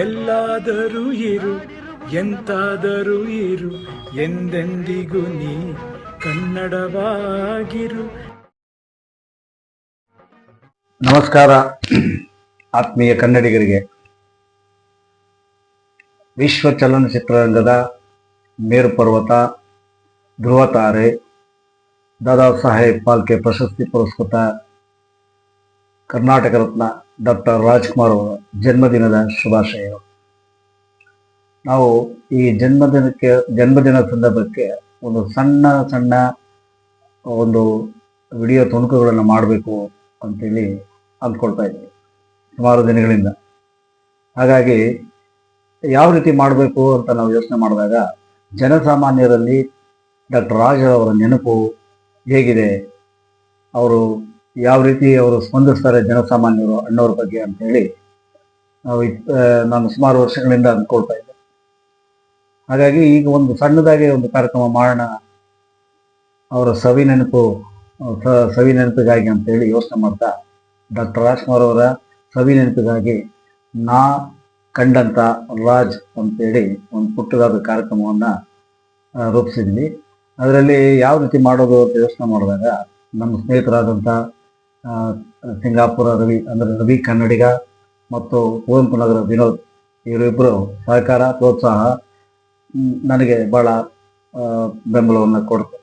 ಎಲ್ಲಾದರೂ ಇರು, ಎಂತಾದರೂ ಇರು, ಎಂದೆಂದಿಗೂ ನೀ ಕನ್ನಡವಾಗಿರು. ನಮಸ್ಕಾರ ಆತ್ಮೀಯ ಕನ್ನಡಿಗರಿಗೆ. ವಿಶ್ವ ಚಲನಚಿತ್ರರಂಗದ ಮೇರು ಪರ್ವತ, ಧ್ರುವತಾರೆ, ದಾದಾ ಸಾಹೇಬ್ ಫಾಲ್ಕೆ ಪ್ರಶಸ್ತಿ ಪುರಸ್ಕೃತ ಕರ್ನಾಟಕ ರತ್ನ ಡಾಕ್ಟರ್ ರಾಜ್ಕುಮಾರ್ ಅವರ ಜನ್ಮದಿನದ ಶುಭಾಶಯಗಳು. ನಾವು ಈ ಜನ್ಮದಿನ ಸಂದರ್ಭಕ್ಕೆ ಒಂದು ಸಣ್ಣ ಒಂದು ವಿಡಿಯೋ ತುಣುಕುಗಳನ್ನು ಮಾಡಬೇಕು ಅಂತೇಳಿ ಅಂದ್ಕೊಳ್ತಾ ಇದ್ದೀವಿ ಸುಮಾರು ದಿನಗಳಿಂದ. ಹಾಗಾಗಿ ಯಾವ ರೀತಿ ಮಾಡಬೇಕು ಅಂತ ನಾವು ಯೋಚನೆ ಮಾಡಿದಾಗ ಜನಸಾಮಾನ್ಯರಲ್ಲಿ ಡಾಕ್ಟರ್ ರಾಜ್ ಅವರ ನೆನಪು ಹೇಗಿದೆ, ಅವರು ಯಾವ ರೀತಿ ಅವರು ಸ್ಪಂದಿಸ್ತಾರೆ ಜನಸಾಮಾನ್ಯರು ಅಣ್ಣವ್ರ ಬಗ್ಗೆ ಅಂತೇಳಿ ನಾನು ಸುಮಾರು ವರ್ಷಗಳಿಂದ ಅಂದ್ಕೊಳ್ತಾ ಇದ್ದೆ. ಹಾಗಾಗಿ ಈಗ ಒಂದು ಸಣ್ಣದಾಗಿ ಒಂದು ಕಾರ್ಯಕ್ರಮ ಮಾಡೋಣ ಅವರ ಸವಿ ನೆನಪಿಗಾಗಿ ಅಂತೇಳಿ ಯೋಚನೆ ಮಾಡ್ತಾ ಡಾಕ್ಟರ್ ರಾಜ್ಕುಮಾರ್ ಅವರ ಸವಿ ನೆನಪಿಗಾಗಿ ನಾ ಕಂಡಂತ ರಾಜ್ ಅಂತೇಳಿ ಒಂದು ಪುಟ್ಟದಾದ ಕಾರ್ಯಕ್ರಮವನ್ನು ರೂಪಿಸಿದ್ವಿ. ಅದರಲ್ಲಿ ಯಾವ ರೀತಿ ಮಾಡೋದು ಅಂತ ಯೋಚನೆ ಮಾಡಿದಾಗ ನಮ್ಮ ಸ್ನೇಹಿತರಾದಂಥ ಸಿಂಗಾಪುರ ರವಿ ಕನ್ನಡಿಗ ಮತ್ತು ಕುವೆಂಪು ನಗರ ವಿನೋದ್, ಇವರಿಬ್ಬರು ಸಹಕಾರ ಪ್ರೋತ್ಸಾಹ ನನಗೆ ಭಾಳ ಬೆಂಬಲವನ್ನು ಕೊಡ್ತು.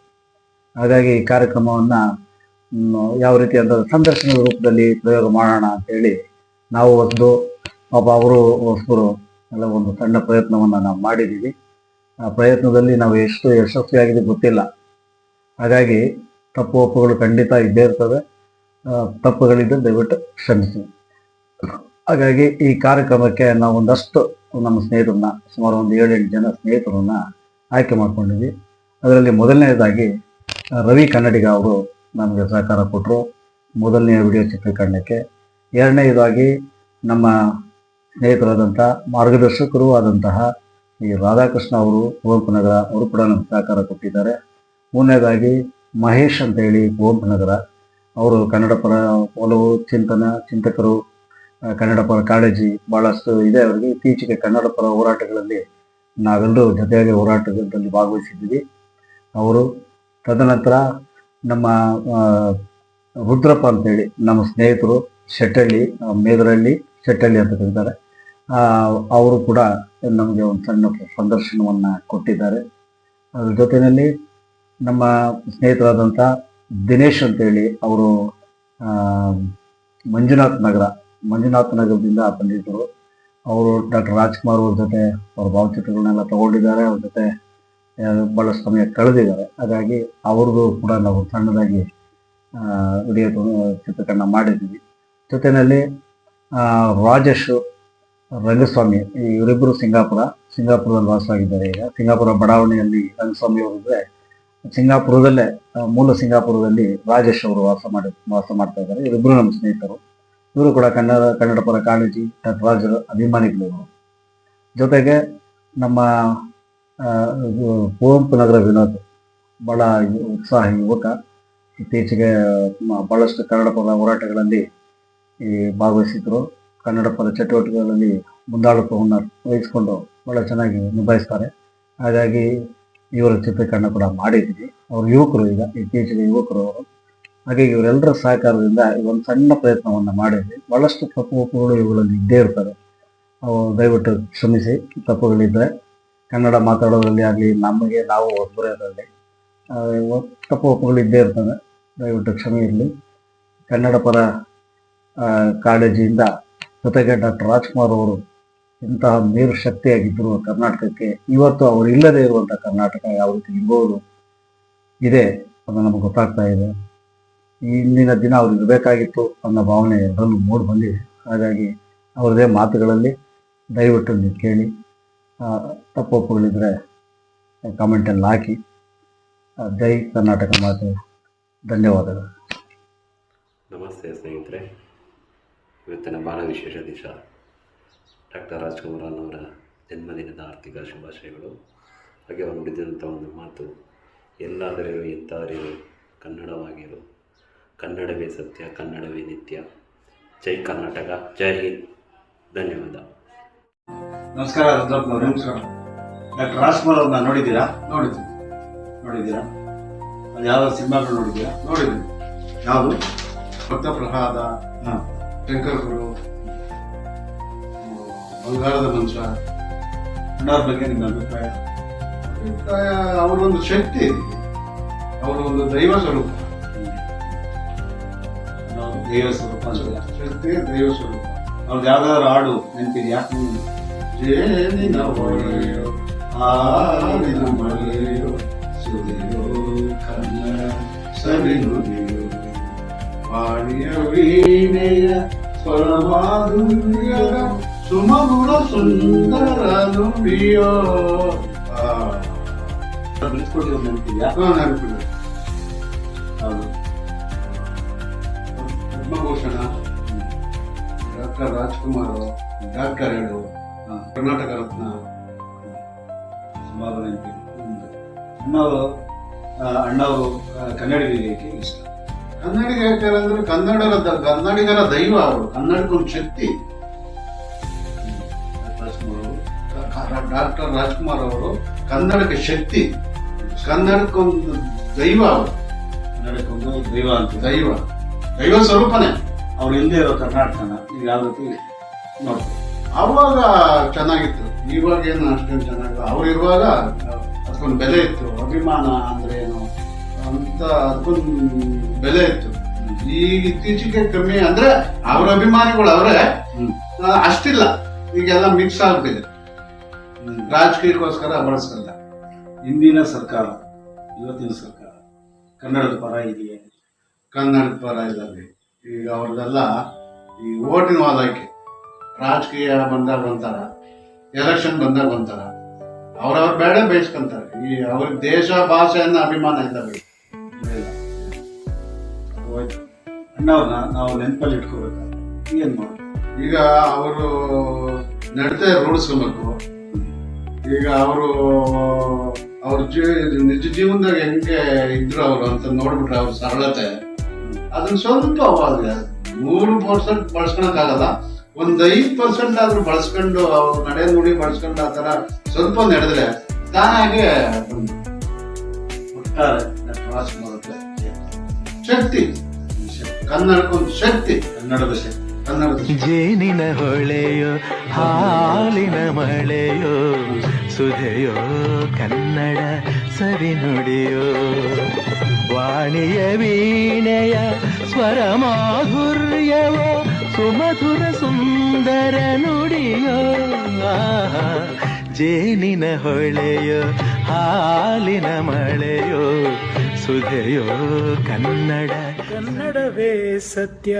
ಹಾಗಾಗಿ ಈ ಕಾರ್ಯಕ್ರಮವನ್ನು ಯಾವ ರೀತಿ ಅಂತ ಸಂದರ್ಶನದ ರೂಪದಲ್ಲಿ ಪ್ರಯೋಗ ಮಾಡೋಣ ಅಂತೇಳಿ ನಾವು ಪಾಪ ಅವರು ಹೊಸಬರು ಎಲ್ಲ ಒಂದು ಸಣ್ಣ ಪ್ರಯತ್ನವನ್ನು ನಾವು ಮಾಡಿದ್ದೀವಿ. ಆ ಪ್ರಯತ್ನದಲ್ಲಿ ನಾವು ಎಷ್ಟು ಯಶಸ್ವಿಯಾಗಿದೆ ಗೊತ್ತಿಲ್ಲ. ಹಾಗಾಗಿ ತಪ್ಪು ಒಪ್ಪುಗಳು ಖಂಡಿತ ಇದ್ದೇ ಇರ್ತವೆ. ತಪ್ಪುಗಳಿದ್ದರೆ ದಯವಿಟ್ಟು ಕ್ಷಮಿಸಿ. ಹಾಗಾಗಿ ಈ ಕಾರ್ಯಕ್ರಮಕ್ಕೆ ನಾವು ಒಂದಷ್ಟು ನಮ್ಮ ಸ್ನೇಹಿತರನ್ನ, ಸುಮಾರು ಒಂದು 7-8 ಜನ ಸ್ನೇಹಿತರನ್ನ ಆಯ್ಕೆ ಮಾಡ್ಕೊಂಡಿದ್ವಿ. ಅದರಲ್ಲಿ ಮೊದಲನೇದಾಗಿ ರವಿ ಕನ್ನಡಿಗ ಅವರು ನಮಗೆ ಸಹಕಾರ ಕೊಟ್ಟರು ಮೊದಲನೆಯ ವಿಡಿಯೋ ಚಿತ್ರೀಕರಣಕ್ಕೆ. ಎರಡನೇದಾಗಿ ನಮ್ಮ ಸ್ನೇಹಿತರಾದಂಥ ಮಾರ್ಗದರ್ಶಕರು ಆದಂತಹ ಈ ರಾಧಾಕೃಷ್ಣ ಅವರು ಕುವೆಂಪು ನಗರ, ಅವರು ಕೂಡ ನಮಗೆ ಸಹಕಾರ ಕೊಟ್ಟಿದ್ದಾರೆ. ಮೂರನೇದಾಗಿ ಮಹೇಶ್ ಅಂತೇಳಿ ಕುವೆಂಪು ನಗರ, ಅವರು ಕನ್ನಡ ಪರ ಒಲವು ಚಿಂತಕರು, ಕನ್ನಡ ಪರ ಕಾಳಜಿ ಭಾಳಷ್ಟು ಇದೆ ಅವರಿಗೆ. ಇತ್ತೀಚೆಗೆ ಕನ್ನಡ ಪರ ಹೋರಾಟಗಳಲ್ಲಿ ನಾವೆಲ್ಲರೂ ಜೊತೆಯಾಗಿ ಹೋರಾಟದಲ್ಲಿ ಭಾಗವಹಿಸಿದ್ದೀವಿ ಅವರು. ತದನಂತರ ನಮ್ಮ ರುದ್ರಪ್ಪ ಅಂತೇಳಿ ನಮ್ಮ ಸ್ನೇಹಿತರು, ಶೆಟ್ಟಳ್ಳಿ, ಮೇದರಹಳ್ಳಿ ಶೆಟ್ಟಳ್ಳಿ ಅಂತ ಕರೀತಾರೆ, ಅವರು ಕೂಡ ನಮಗೆ ಒಂದು ಸಣ್ಣ ಸಂದರ್ಶನವನ್ನು ಕೊಟ್ಟಿದ್ದಾರೆ. ಅದ್ರ ಜೊತೆಯಲ್ಲಿ ನಮ್ಮ ಸ್ನೇಹಿತರಾದಂಥ ದಿನೇಶ್ ಅಂತೇಳಿ ಅವರು ಮಂಜುನಾಥ್ ನಗರದಿಂದ ಬಂದಿದ್ದರು. ಅವರು ಡಾಕ್ಟರ್ ರಾಜ್ಕುಮಾರ್ ಅವ್ರ ಜೊತೆ ಅವ್ರ ಭಾವಚಿತ್ರಗಳನ್ನೆಲ್ಲ ತಗೊಂಡಿದ್ದಾರೆ, ಅವ್ರ ಜೊತೆ ಭಾಳಷ್ಟು ಸಮಯ ಕಳೆದಿದ್ದಾರೆ. ಹಾಗಾಗಿ ಅವ್ರದ್ದು ಕೂಡ ನಾವು ಸಣ್ಣದಾಗಿ ವಿಡಿಯೋ ಚಿತ್ರೀಕರಣ ಮಾಡಿದ್ದೀವಿ. ಜೊತೆಯಲ್ಲಿ ರಾಜೇಶ್ ರಂಗಸ್ವಾಮಿ, ಇವರಿಬ್ಬರು ಸಿಂಗಾಪುರದಲ್ಲಿ ವಾಸವಾಗಿದ್ದಾರೆ. ಈಗ ಸಿಂಗಾಪುರ ಬಡಾವಣೆಯಲ್ಲಿ ರಂಗಸ್ವಾಮಿ ಅವರಿದ್ರೆ, ಸಿಂಗಾಪುರದಲ್ಲೇ ಮೂಲ ಸಿಂಗಾಪುರದಲ್ಲಿ ರಾಜೇಶ್ ಅವರು ವಾಸ ಮಾಡ್ತಾ ಇದ್ದಾರೆ. ಇವರಿಬ್ಬರು ನಮ್ಮ ಸ್ನೇಹಿತರು. ಇವರು ಕೂಡ ಕನ್ನಡ ಪರ ಕಾಳಜಿ, ಡಾಕ್ಟರ್ ರಾಜರ ಅಭಿಮಾನಿಗಳು. ಜೊತೆಗೆ ನಮ್ಮ ಕುವೆಂಪು ನಗರ ವಿನೋದ್, ಭಾಳ ಉತ್ಸಾಹಿ ಯುವಕ, ಇತ್ತೀಚೆಗೆ ಭಾಳಷ್ಟು ಕನ್ನಡ ಪರ ಹೋರಾಟಗಳಲ್ಲಿ ಭಾಗವಹಿಸಿದ್ರು. ಕನ್ನಡ ಪರ ಚಟುವಟಿಕೆಗಳಲ್ಲಿ ಮುಂದಾಳತ್ವವನ್ನು ವಹಿಸಿಕೊಂಡು ಭಾಳ ಚೆನ್ನಾಗಿ ನಿಭಾಯಿಸ್ತಾರೆ. ಹಾಗಾಗಿ ಇವರ ಚಿತ್ರೀಕರಣ ಕೂಡ ಮಾಡಿದ್ದೀವಿ. ಅವರು ಯುವಕರು, ಈಗ ಇತ್ತೀಚೆಗೆ ಯುವಕರು ಅವರು. ಹಾಗೆ ಇವರೆಲ್ಲರ ಸಹಕಾರದಿಂದ ಒಂದು ಸಣ್ಣ ಪ್ರಯತ್ನವನ್ನು ಮಾಡಿದ್ವಿ. ಭಾಳಷ್ಟು ತಪ್ಪು ಒಪ್ಪುಗಳು ಇವುಗಳಲ್ಲಿ ಇದ್ದೇ ಇರ್ತವೆ. ಅವು ದಯವಿಟ್ಟು ಕ್ಷಮಿಸಿ. ತಪ್ಪುಗಳಿದ್ದರೆ ಕನ್ನಡ ಮಾತಾಡೋದ್ರಲ್ಲಿ ಆಗಲಿ, ನಾವು ಹೊಸಬರೋದ್ರಲ್ಲಿ ತಪ್ಪು ಒಪ್ಪುಗಳು ಇದ್ದೇ ಇರ್ತವೆ. ದಯವಿಟ್ಟು ಕ್ಷಮೆ ಇರಲಿ. ಕನ್ನಡ ಪರ ಕಾಳಜಿಯಿಂದ ಜೊತೆಗೆ ಡಾಕ್ಟರ್ ರಾಜ್ಕುಮಾರ್ ಅವರು ಇಂತಹ ಮೇರು ಶಕ್ತಿಯಾಗಿದ್ದರು ಕರ್ನಾಟಕಕ್ಕೆ. ಇವತ್ತು ಅವರು ಇಲ್ಲದೆ ಇರುವಂಥ ಕರ್ನಾಟಕ ಯಾವ ರೀತಿ ಇರ್ಬೋದು ಇದೆ ಅದು ನಮಗೆ ಗೊತ್ತಾಗ್ತಾ ಇದೆ. ಇಂದಿನ ದಿನ ಅವ್ರು ಇರಬೇಕಾಗಿತ್ತು ಅನ್ನೋ ಭಾವನೆ ಎಲ್ಲರಲ್ಲೂ ಮೂಡಿ ಬಂದಿದೆ. ಹಾಗಾಗಿ ಅವ್ರದೇ ಮಾತುಗಳಲ್ಲಿ ದಯವಿಟ್ಟು ನೀವು ಕೇಳಿ. ತಪ್ಪು ಒಪ್ಪುಗಳಿದ್ರೆ ಕಾಮೆಂಟಲ್ಲಿ ಹಾಕಿ. ಜೈ ಕರ್ನಾಟಕ ಮಾತೆ. ಧನ್ಯವಾದಗಳು. ನಮಸ್ತೆ ಸ್ನೇಹಿತರೆ, ಇವತ್ತಿನ ಭಾಳ ವಿಶೇಷ ದಿವಸ. ಡಾಕ್ಟರ್ ರಾಜ್ಕುಮಾರ್ ಅವರ ಜನ್ಮದಿನದ ಆರ್ಥಿಕ ಶುಭಾಶಯಗಳು. ಹಾಗೆ ಅವರು ನುಡಿದಂಥ ಒಂದು ಮಾತು, ಎಲ್ಲಾದರಿರು ಎಂತಾರಿರು ಕನ್ನಡವಾಗಿರು, ಕನ್ನಡವೇ ಸತ್ಯ, ಕನ್ನಡವೇ ನಿತ್ಯ. ಜೈ ಕರ್ನಾಟಕ, ಜೈ ಹಿಂದ್. ಧನ್ಯವಾದ. ನಮಸ್ಕಾರ ರುದ್ರಪ್ಪನವ್ರೆ. ನಮಸ್ಕಾರ. ಡಾಕ್ಟರ್ ರಾಜ್ಕುಮಾರ್ ಅವ್ರನ್ನ ನೋಡಿದ್ದೀರಾ? ನೋಡಿದ್ದೀನಿ. ಅದು ಯಾವ ಸಿನಿಮಾಗಳು ನೋಡಿದ್ದೀರಾ? ನೋಡಿದ್ದೀನಿ. ಯಾವುದು? ಭಕ್ತ ಪ್ರಹ್ಲಾದ, ಹಾಂ. ಶಂಕರಗುರು, ಬಂಗಾರದ ಮನುಷ್ಯ. ಅಣ್ಣವ್ರ ಬಗ್ಗೆ ನಿಮ್ಮ ಅಭಿಪ್ರಾಯ? ಅಭಿಪ್ರಾಯ, ಅವರೊಂದು ಶಕ್ತಿ, ಅವರೊಂದು ದೈವ ಸ್ವರೂಪ. ದೈವ ಸ್ವರೂಪ ಅಂತ. ಶಕ್ತಿ, ದೈವ ಸ್ವರೂಪ. ಅವ್ರದ್ದು ಯಾವ್ದಾದ್ರು ಹಾಡು ನೆನಪಿದೆಯಾ? ಜೇನಿನ ಹೊಳೆಯೋ, ಹಾಲಿನ ಮಳೆಯೋ, ಸುರಿಯೋ ಕನ್ನಡ ಸವಿ ನುಡಿಯೋ, ವಾಣಿಯ ವೀಣೆಯ ಸ್ವರಮಾಧುರ್ಯದ ಸುಮಗುಣ ಸುಂದರ ನುಡಿಯೋ. ಬಿಡಿಸ್ಕೊಟ್ಟಿರೋ ನೆನಪಿದೆಯಾ? ನೆನಪಿದೆ. ಹೌದು. ಪದ್ಮಭೂಷಣ, ಡಾಕ್ಟರ್ ರಾಜ್ಕುಮಾರ್, ಡಾಕ್ಟರ್ ಹೇಳು, ಕರ್ನಾಟಕ ರತ್ನ. ಸುಮಾರು ನೆನಪಿದೆ. ಅಣ್ಣವರು ಕನ್ನಡಿಗರಿಗೆ ಇಷ್ಟ. ಕನ್ನಡಿಗ ಯಾಕಂದ್ರೆ ಕನ್ನಡಿಗರ ದೈವ ಅವರು, ಕನ್ನಡಕ್ಕೊಂದು ಶಕ್ತಿ. ಡಾಕ್ಟರ್ ರಾಜ್ಕುಮಾರ್ ಅವರು ಕನ್ನಡಕ್ಕೆ ಶಕ್ತಿ, ಕನ್ನಡಕ್ಕೊಂದು ದೈವ ಅವರು. ಕನ್ನಡಕ್ಕೊಂದು ದೈವ ಅಂತ. ದೈವ ಸ್ವರೂಪನೇ. ಅವ್ರು ಇಲ್ಲದೆ ಇರೋ ಕರ್ನಾಟಕನ ನೀವು ಯಾವ ರೀತಿ ನೋಡ್ತೀವಿ? ಆವಾಗ ಚೆನ್ನಾಗಿತ್ತು, ಇವಾಗ ಏನು ಅಷ್ಟೇನು ಚೆನ್ನಾಗಿಲ್ಲ. ಅವ್ರು ಇರುವಾಗ ಅದಕ್ಕೊಂದು ಬೆಲೆ ಇತ್ತು. ಅಭಿಮಾನ ಅಂದ್ರೆ ಏನು ಅಂತ ಅದಕ್ಕೊಂದು ಬೆಲೆ ಇತ್ತು. ಈಗ ಇತ್ತೀಚೆಗೆ ಕಮ್ಮಿ, ಅಂದ್ರೆ ಅವ್ರ ಅಭಿಮಾನಿಗಳು ಅವರೇ, ಅಷ್ಟಿಲ್ಲ. ಈಗೆಲ್ಲ ಮಿಕ್ಸ್ ಆಗ್ಬಿಟ್ಟಿದೆ, ರಾಜಕೀಯಕ್ಕೋಸ್ಕರ ಬಳಸ್ಕೊಂಡ. ಹಿಂದಿನ ಸರ್ಕಾರ, ಇವತ್ತಿನ ಸರ್ಕಾರ ಕನ್ನಡದ ಪರ ಇದೆಯೇ? ಕನ್ನಡದ ಪರ ಇದ್ದಾರೆ. ಈಗ ಅವ್ರದ್ದೆಲ್ಲ ಈ ಓಟಿನ ವಾದಕ್ಕೆ, ರಾಜಕೀಯ ಬಂದಾಗ ಒಂಥರ, ಎಲೆಕ್ಷನ್ ಬಂದಾಗ ಒಂಥರ, ಅವ್ರವ್ರ ಬೇಡ ಬಯಸ್ಕೊಂತಾರೆ. ಈ ಅವ್ರಿಗೆ ದೇಶ ಭಾಷೆಯನ್ನ ಅಭಿಮಾನ ಇದ್ದಾರೆ. ಹೋಯ್ತು. ಅಣ್ಣವ್ರನ್ನ ನಾವು ನೆನಪಲ್ಲಿ ಇಟ್ಕೋಬೇಕಾದ್ರೆ ಏನ್ ಮಾಡೋದು? ಈಗ ಅವರು ನಡತೆ ರೂಢಿಸ್ಕೊಬೇಕು. ಈಗ ಅವರು ಅವ್ರ ನಿಜ ಜೀವನದಾಗ ಹೆಂಗೆ ಇದ್ರು ಅವರು ಅಂತ ನೋಡ್ಬಿಟ್ರೆ ಅವ್ರ ಸರಳತೆ, ಅದನ್ನ ಸ್ವಲ್ಪ ಅವಾಗ 100% ಬಳಸ್ಕೊಳಕ್ಕಾಗಲ್ಲ, ಒಂದು 5% ಆದ್ರೂ ಬಳಸ್ಕೊಂಡು ಅವ್ರ ನಡೆ ನುಡಿ ಬಳಸ್ಕೊಂಡು ಆ ತರ ಸ್ವಲ್ಪ ನಡೆದ್ರೆ ತಾನಾಗೆ ಒಟ್ಟಾರೆ ಡಾಕ್ಟರ್ ರಾಜ್ಕುಮಾರ್ ಅವ್ರ ಶಕ್ತಿ, ಕನ್ನಡಕ್ಕೊಂದು ಶಕ್ತಿ, ಕನ್ನಡದ ಶಕ್ತಿ. ಜೇನಿನ ಹೊಳೆಯೋ, ಹಾಲಿನ ಮಳೆಯೋ, ಸುಧೆಯೋ ಕನ್ನಡ ಸವಿ ನುಡಿಯೋ, ವಾಣಿಯ ವೀಣೆಯ ಸ್ವರ ಮಾಧುರ್ಯವೋ, ಸುಮಧುರ ಸುಂದರ ನುಡಿಯೋ. ಜೇನಿನ ಹೊಳೆಯೋ, ಹಾಲಿನ ಮಳೆಯೋ, ಸುಧೆಯೋ ಕನ್ನಡವೇ ಸತ್ಯ,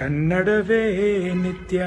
ಕನ್ನಡವೇ ನಿತ್ಯ.